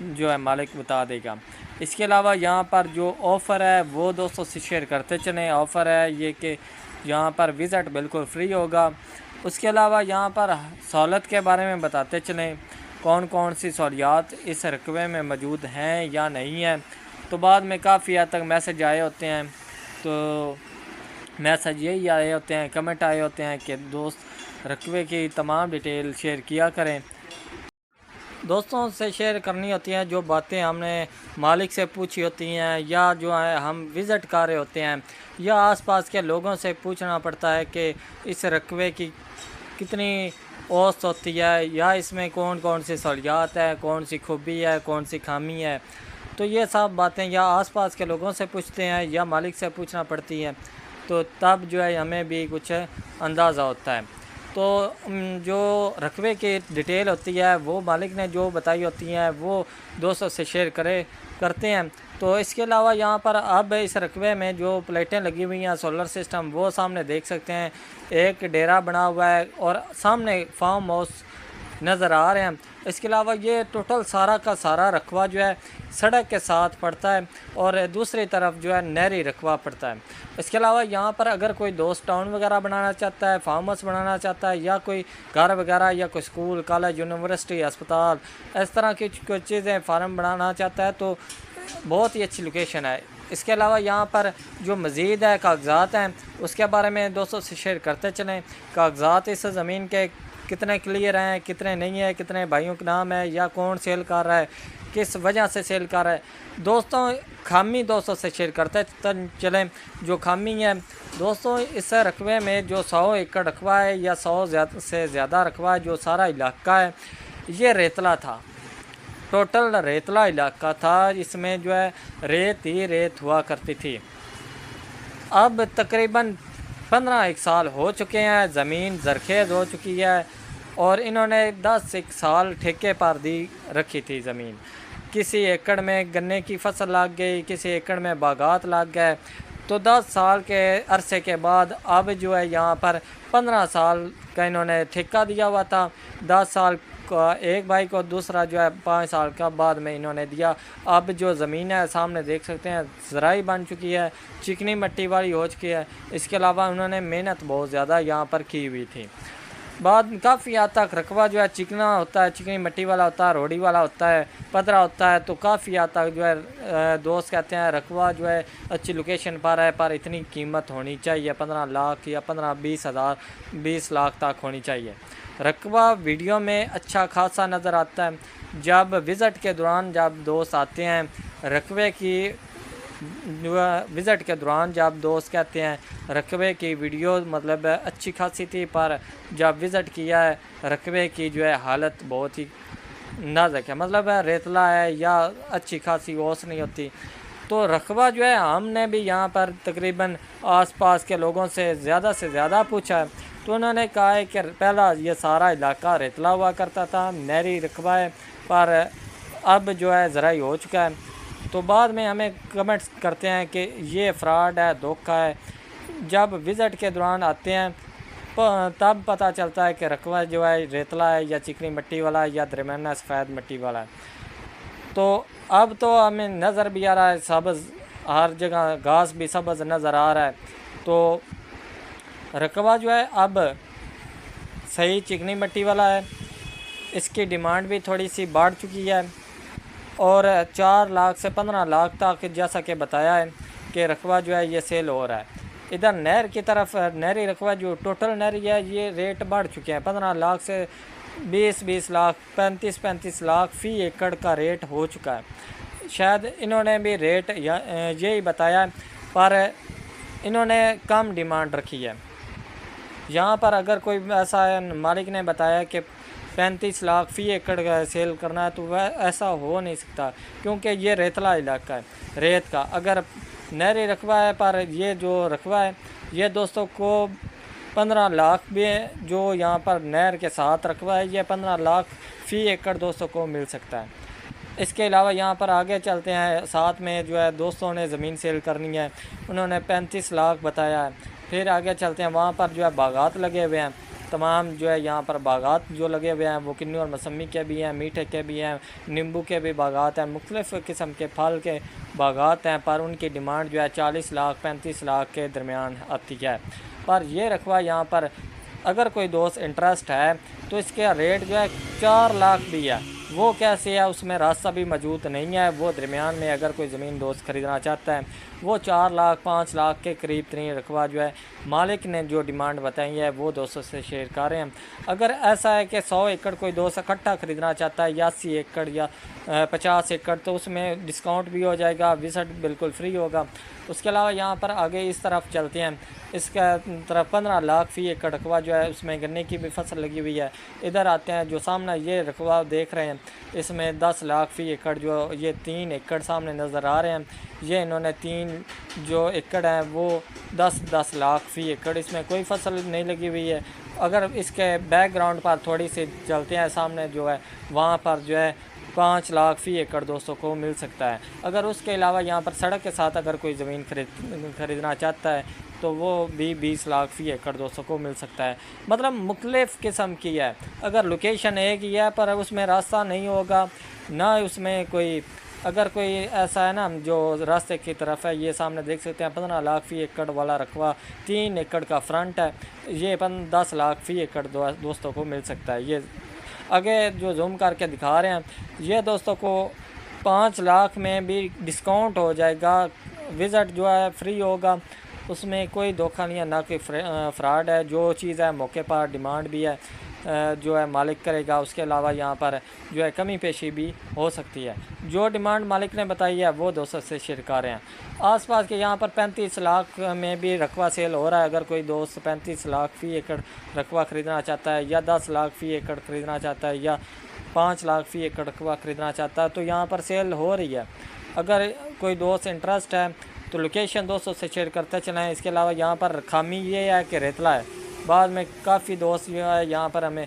جو ہے مالک بتا دے گا۔ اس کے علاوہ یہاں پر جو آفر ہے وہ دوستوں سے شیئر کرتے چلیں۔ آفر ہے یہ کہ یہاں پر وزٹ بالکل فری ہوگا۔ اس کے علاوہ یہاں پر سہولت کے بارے میں بتاتے چلیں، کون کون سی سہولیات اس رقبے میں موجود ہیں یا نہیں ہیں۔ تو بعد میں کافی حد تک میسج آئے ہوتے ہیں، تو میسج یہی آئے ہوتے ہیں، کمنٹ آئے ہوتے ہیں کہ دوست رقبے کی تمام ڈیٹیل شیئر کیا کریں۔ دوستوں سے شیئر کرنی ہوتی ہیں جو باتیں ہم نے مالک سے پوچھی ہوتی ہیں، یا جو ہے ہم وزٹ کر رہے ہوتے ہیں، یا آس پاس کے لوگوں سے پوچھنا پڑتا ہے کہ اس رقبے کی کتنی اوسط ہوتی ہے، یا اس میں کون کون سی سہولیات ہے، کون سی خوبی ہے، کون سی خامی ہے۔ تو یہ سب باتیں یا آس پاس کے لوگوں سے پوچھتے ہیں یا مالک سے پوچھنا پڑتی ہے، تو تب جو ہے ہمیں بھی کچھ اندازہ ہوتا ہے۔ تو جو رقبے کی ڈیٹیل ہوتی ہے وہ مالک نے جو بتائی ہوتی ہیں وہ دوستوں سے شیئر کرتے ہیں۔ تو اس کے علاوہ یہاں پر اب اس رقبے میں جو پلیٹیں لگی ہوئی ہیں سولر سسٹم، وہ سامنے دیکھ سکتے ہیں، ایک ڈیرا بنا ہوا ہے اور سامنے فارم ہاؤس نظر آ رہے ہیں۔ اس کے علاوہ یہ ٹوٹل سارا کا سارا رقبہ جو ہے سڑک کے ساتھ پڑتا ہے، اور دوسری طرف جو ہے نہری رقبہ پڑتا ہے۔ اس کے علاوہ یہاں پر اگر کوئی دوست ٹاؤن وغیرہ بنانا چاہتا ہے، فارم ہاؤس بنانا چاہتا ہے، یا کوئی گھر وغیرہ یا کوئی اسکول، کالج، یونیورسٹی، اسپتال، اس طرح کی کوئی چیزیں فارم بنانا چاہتا ہے، تو بہت ہی اچھی لوکیشن ہے۔ اس کے علاوہ یہاں پر جو مزید ہے کاغذات ہیں، اس کے بارے میں دوستوں سے شیئر کرتے چلیں۔ کاغذات اس زمین کے کتنے کلیئر ہیں، کتنے نہیں ہیں، کتنے بھائیوں کے نام ہے، یا کون سیل کر رہا ہے، کس وجہ سے سیل کر رہا ہے۔ دوستوں خامی دوستوں سے شیئر کرتے چلیں۔ جو خامی ہے دوستوں، اس رقبے میں جو 100 ایکڑ رقبہ ہے یا 100 سے زیادہ رقبہ ہے، جو سارا علاقہ ہے، یہ ریتلا تھا، ٹوٹل ریتلا علاقہ تھا۔ اس میں جو ہے ریت ہی ریت ہوا کرتی تھی۔ اب تقریباً 15 سال ہو چکے ہیں، زمین زرخیز ہو چکی ہے، اور انہوں نے 10 سال ٹھیکے پر دی رکھی تھی زمین۔ کسی ایکڑ میں گنے کی فصل لگ گئی، کسی ایکڑ میں باغات لگ گئے۔ تو 10 سال کے عرصے کے بعد اب جو ہے یہاں پر 15 سال کا انہوں نے ٹھیکہ دیا ہوا تھا، 10 سال کا ایک بھائی کو، دوسرا جو ہے 5 سال کا بعد میں انہوں نے دیا۔ اب جو زمین ہے سامنے دیکھ سکتے ہیں، زرعی بن چکی ہے، چکنی مٹی والی ہو چکی ہے۔ اس کے علاوہ انہوں نے محنت بہت زیادہ یہاں پر کی ہوئی تھی۔ بعد کافی حد تک رقبہ جو ہے چکنا ہوتا ہے، چکنی مٹی والا ہوتا ہے، روڑی والا ہوتا ہے، پدرا ہوتا ہے، تو کافی حد تک جو ہے دوست کہتے ہیں رقبہ جو ہے اچھی لوکیشن پر ہے، پر اتنی قیمت ہونی چاہیے، 15 لاکھ یا 20 لاکھ تک ہونی چاہیے۔ رقبہ ویڈیو میں اچھا خاصا نظر آتا ہے۔ جب وزٹ کے دوران جب دوست آتے ہیں، رقبے کی وزٹ کے دوران جب دوست کہتے ہیں رقبے کی ویڈیو مطلب اچھی خاصی تھی، پر جب وزٹ کیا ہے رقبے کی جو ہے حالت بہت ہی نازک ہے، مطلب ریتلا ہے یا اچھی خاصی اوس نہیں ہوتی۔ تو رقبہ جو ہے ہم نے بھی یہاں پر تقریباً آس پاس کے لوگوں سے زیادہ پوچھا ہے، تو انہوں نے کہا ہے کہ پہلا یہ سارا علاقہ ریتلا ہوا کرتا تھا، نہری رقبہ ہے، پر اب جو ہے زرعی ہو چکا ہے۔ تو بعد میں ہمیں کمنٹس کرتے ہیں کہ یہ فراڈ ہے، دھوکہ ہے۔ جب وزٹ کے دوران آتے ہیں تب پتہ چلتا ہے کہ رقبہ جو ہے ریتلا ہے یا چکنی مٹی والا ہے یا درمیانہ سفید مٹی والا ہے۔ تو اب تو ہمیں نظر بھی آ رہا ہے سبز، ہر جگہ گھاس بھی سبز نظر آ رہا ہے۔ تو رقبہ جو ہے اب صحیح چکنی مٹی والا ہے، اس کی ڈیمانڈ بھی تھوڑی سی بڑھ چکی ہے، اور 4 لاکھ سے 15 لاکھ تک جیسا کہ بتایا ہے کہ رقبہ جو ہے یہ سیل ہو رہا ہے۔ ادھر نہر کی طرف نہری رقبہ جو ٹوٹل نہری ہے یہ ریٹ بڑھ چکے ہیں، 15 لاکھ سے 20 لاکھ، 35 لاکھ فی ایکڑ کا ریٹ ہو چکا ہے۔ شاید انہوں نے بھی ریٹ یہی بتایا، پر انہوں نے کم ڈیمانڈ رکھی ہے۔ یہاں پر اگر کوئی ایسا مالک نے بتایا کہ 35 لاکھ فی ایکڑ کا سیل کرنا ہے، تو وہ ایسا ہو نہیں سکتا، کیونکہ یہ ریتلا علاقہ ہے ریت کا۔ اگر نہری رقبہ ہے، پر یہ جو رقبہ ہے یہ دوستوں کو 15 لاکھ بھی ہے، جو یہاں پر نہر کے ساتھ رقبہ ہے، یہ 15 لاکھ فی ایکڑ دوستوں کو مل سکتا ہے۔ اس کے علاوہ یہاں پر آگے چلتے ہیں، ساتھ میں جو ہے دوستوں نے زمین سیل کرنی ہے، انہوں نے 35 لاکھ بتایا ہے۔ پھر آگے چلتے ہیں، وہاں پر جو ہے باغات لگے ہوئے ہیں، تمام جو ہے یہاں پر باغات جو لگے ہوئے ہیں وہ کنی اور موسمی کے بھی ہیں، میٹھے کے بھی ہیں، نیمبو کے بھی باغات ہیں، مختلف قسم کے پھل کے باغات ہیں، پر ان کی ڈیمانڈ جو ہے 40 لاکھ 35 لاکھ کے درمیان آتی ہے۔ پر یہ رقبہ یہاں پر اگر کوئی دوست انٹرسٹ ہے تو اس کا ریٹ جو ہے 4 لاکھ بھی ہے۔ وہ کیسے ہے، اس میں راستہ بھی موجود نہیں ہے، وہ درمیان میں اگر کوئی زمین دوست خریدنا چاہتا ہے وہ 4 لاکھ 5 لاکھ کے قریب ترین رقبہ جو ہے مالک نے جو ڈیمانڈ بتائی ہے وہ دوستوں سے شیئر کر رہے ہیں۔ اگر ایسا ہے کہ 100 ایکڑ کوئی دوست اکٹھا خریدنا چاہتا ہے یا 80 ایکڑ یا 50 ایکڑ تو اس میں ڈسکاؤنٹ بھی ہو جائے گا، وزٹ بالکل فری ہوگا۔ اس کے علاوہ یہاں پر آگے اس طرف چلتے ہیں، اس کا طرف 15 لاکھ فی ایکڑ رقبہ جو ہے اس میں گنے کی بھی فصل لگی ہوئی ہے۔ ادھر آتے ہیں جو سامنے یہ رقبہ دیکھ رہے ہیں اس میں 10 لاکھ فی ایکڑ جو یہ 3 ایکڑ سامنے نظر آ رہے ہیں، یہ انہوں نے 3 جو ایکڑ ہیں وہ 10 لاکھ فی ایکڑ، اس میں کوئی فصل نہیں لگی ہوئی ہے۔ اگر اس کے بیک گراؤنڈ پر تھوڑی سی چلتے ہیں سامنے جو ہے وہاں پر جو ہے 5 لاکھ فی ایکڑ دوستوں کو مل سکتا ہے۔ اگر اس کے علاوہ یہاں پر سڑک کے ساتھ اگر کوئی زمین خریدنا چاہتا ہے تو وہ بھی 20 لاکھ فی ایکڑ دوستوں کو مل سکتا ہے۔ مطلب مختلف قسم کی ہے، اگر لوکیشن ایک ہی ہے پر اس میں راستہ نہیں ہوگا، نہ اس میں کوئی اگر کوئی ایسا ہے نا جو راستے کی طرف ہے، یہ سامنے دیکھ سکتے ہیں 15 لاکھ فی ایکڑ والا رقبہ 3 ایکڑ کا فرنٹ ہے، یہ 10 لاکھ فی ایکڑ دوستوں کو مل سکتا ہے۔ یہ آگے جو زوم کر کے دکھا رہے ہیں یہ دوستوں کو 5 لاکھ میں بھی ڈسکاؤنٹ ہو جائے گا، وزٹ جو ہے فری ہوگا، اس میں کوئی دھوکہ نہیں ہے، نہ کوئی فراڈ ہے، جو چیز ہے موقع پر ڈیمانڈ بھی ہے جو ہے مالک کرے گا۔ اس کے علاوہ یہاں پر جو ہے کمی پیشی بھی ہو سکتی ہے، جو ڈیمانڈ مالک نے بتائی ہے وہ دوستوں سے شیئر کر رہے ہیں۔ آس پاس کے یہاں پر 35 لاکھ میں بھی رقبہ سیل ہو رہا ہے، اگر کوئی دوست 35 لاکھ فی ایکڑ رقبہ خریدنا چاہتا ہے یا 10 لاکھ فی ایکڑ خریدنا چاہتا ہے یا 5 لاکھ فی ایکڑ رقبہ خریدنا چاہتا ہے تو یہاں پر سیل ہو رہی ہے۔ اگر کوئی دوست انٹرسٹ ہے تو لوکیشن دوستوں سے شیئر کرتے چلیں۔ اس کے علاوہ یہاں پر خامی یہ ہے کہ ریتلا ہے، بعد میں کافی دوست جو ہے یہاں پر ہمیں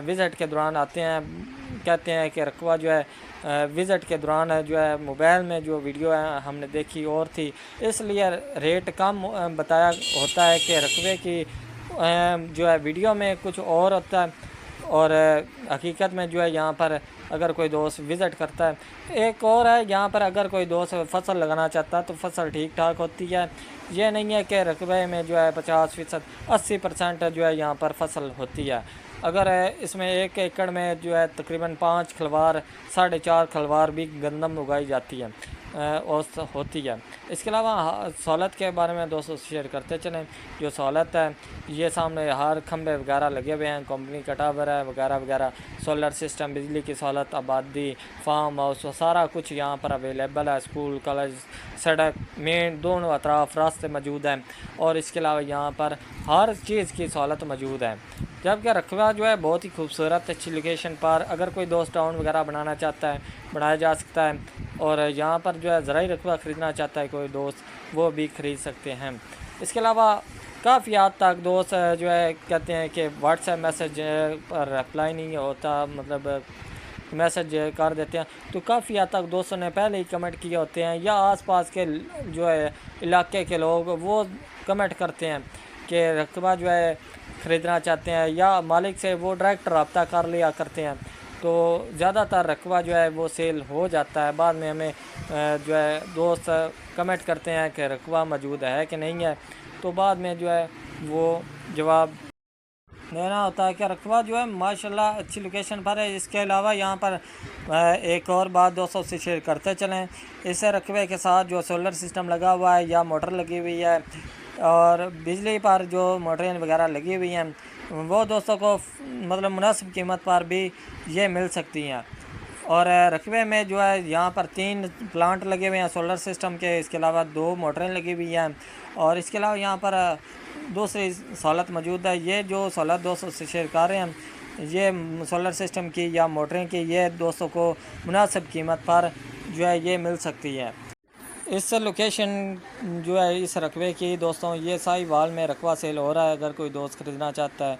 وزٹ کے دوران آتے ہیں، کہتے ہیں کہ رقبہ جو ہے وزٹ کے دوران جو ہے موبائل میں جو ویڈیو ہے ہم نے دیکھی اور تھی، اس لیے ریٹ کم بتایا ہوتا ہے کہ رقبے کی جو ہے ویڈیو میں کچھ اور ہوتا ہے اور حقیقت میں جو ہے یہاں پر اگر کوئی دوست وزٹ کرتا ہے۔ ایک اور ہے یہاں پر اگر کوئی دوست فصل لگانا چاہتا ہے تو فصل ٹھیک ٹھاک ہوتی ہے، یہ نہیں ہے کہ رقبے میں جو ہے 50% 80% جو ہے یہاں پر فصل ہوتی ہے۔ اگر اس میں 1 ایکڑ میں جو ہے تقریباً 5 کھلوار 4.5 کھلوار بھی گندم اگائی جاتی ہے ہوتی ہے۔ اس کے علاوہ سہولت کے بارے میں دوستوں سے شیئر کرتے چلیں، جو سہولت ہے یہ سامنے ہر کھمبے وغیرہ لگے ہوئے ہیں، کمپنی کا ٹاور ہے وغیرہ وغیرہ، سولر سسٹم، بجلی کی سہولت، آبادی، فارم ہاؤس، سارا کچھ یہاں پر اویلیبل ہے۔ اسکول، کالج، سڑک، مین دونوں اطراف راستے موجود ہیں اور اس کے علاوہ یہاں پر ہر چیز کی سہولت موجود ہے۔ جبکہ رقبہ جو ہے بہت ہی خوبصورت اچھی لوکیشن پر اگر کوئی دوست ٹاؤن وغیرہ بنانا چاہتا ہے بنایا جا سکتا ہے، اور یہاں پر جو ہے زرعی رقبہ خریدنا چاہتا ہے کوئی دوست وہ بھی خرید سکتے ہیں۔ اس کے علاوہ کافی حد تک دوست جو ہے کہتے ہیں کہ واٹس ایپ میسج پر رپلائی نہیں ہوتا، مطلب میسج کر دیتے ہیں، تو کافی حد تک دوستوں نے پہلے ہی کمنٹ کیے ہوتے ہیں یا آس پاس کے جو ہے علاقے کے لوگ وہ کمنٹ کرتے ہیں کہ رقبہ جو ہے خریدنا چاہتے ہیں یا مالک سے وہ ڈائریکٹ رابطہ کر لیا کرتے ہیں، تو زیادہ تر رقبہ جو ہے وہ سیل ہو جاتا ہے۔ بعد میں ہمیں جو ہے دوست کمنٹ کرتے ہیں کہ رقبہ موجود ہے کہ نہیں ہے، تو بعد میں جو ہے وہ جواب دینا ہوتا ہے کہ رقبہ جو ہے ماشاءاللہ اچھی لوکیشن پر ہے۔ اس کے علاوہ یہاں پر ایک اور بات دوستوں سے شیئر کرتے چلیں، اس رقبے کے ساتھ جو سولر سسٹم لگا ہوا ہے یا موٹر لگی ہوئی ہے اور بجلی پر جو موٹریں وغیرہ لگی ہوئی ہیں وہ دوستوں کو مطلب مناسب قیمت پر بھی یہ مل سکتی ہیں۔ اور رقبے میں جو ہے یہاں پر 3 پلانٹ لگے ہوئے ہیں سولر سسٹم کے، اس کے علاوہ 2 موٹریں لگی ہوئی ہیں اور اس کے علاوہ یہاں پر دوسری سہولت موجود ہے۔ یہ جو سہولت دوستوں سے شیئر کر رہے ہیں یہ سولر سسٹم کی یا موٹریں کی، یہ دوستوں کو مناسب قیمت پر جو ہے یہ مل سکتی ہے۔ اس لوکیشن جو ہے اس رقبے کی دوستوں یہ ساہیوال میں رقبہ سیل ہو رہا ہے، اگر کوئی دوست خریدنا چاہتا ہے